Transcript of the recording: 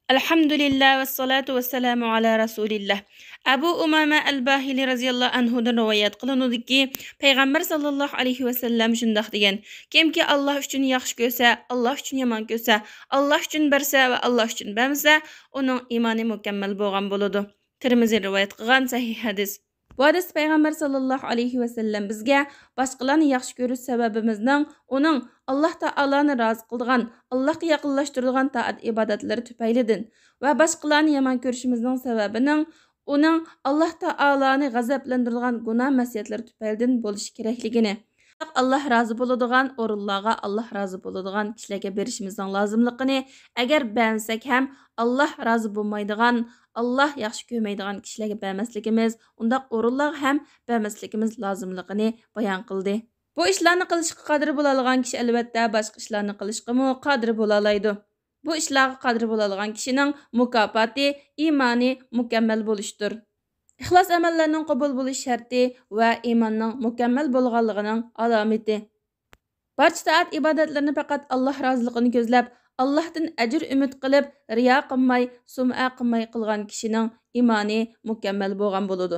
Elhamdülillah ve salatu ve selamu ala Rasulillah. Abu Umama al-Bahili radhiyallahu anhudan rivoyat qilinudiki, Payg'ambar sallallohu alayhi ve sellem shundoq degan: Kimki Alloh uchun yaxshi ko'rsa, Alloh uchun yomon ko'rsa, Alloh uchun bersa va Alloh uchun bermasa, uning iymoni mukammal bo'lgan bo'ladi. Tirmiziy rivoyat qilgan sahih hadis. Bu hadis Payg'ambar sallallohu alayhi ve sellem bizga boshqalarni yaxshi ko'rish sababimizning uning Alloh taoloni rozi qilgan, Allohga yaqinlashtiradigan taat ibodatlari tufaylidan va boshqalarni yomon ko'rishimizning sababining uning Alloh taoloni g'azablantiradigan gunoh ma'siyatlari tufaylidan bo'lishi kerakligini, Allah razı bo'ladigan o'rinlarga Allah razı bo'ladigan kishilarga berishimizning lozimligini, agar bermasak ham Allah razı bo'lmaydigan, Allah yaxshi ko'rmaydigan kishilarga bermasligimiz, undaq o'rinlarga ham bermasligimiz lozimligini bayon qildi. Bu ishlarni qilishga qodir bo'la olgan kishi albatta boshqa ishlarni qilishga qodir bo'la oladi. Bu ishlarga qodir bo'la olgan kishining mukofoti iymoni mukammal bo'lishdir. İxlas amallarning qabul bo'lish sharti va iymonning mukammal bo'lganligining alomati. Barcha taat ibodatlarni faqat Alloh roziligini ko'zlab, Allohdan ajr umid qilib, riyo qilmay, sum'a qilmay qilgan kishining iymoni mukammal bo'lgan bo'ladi.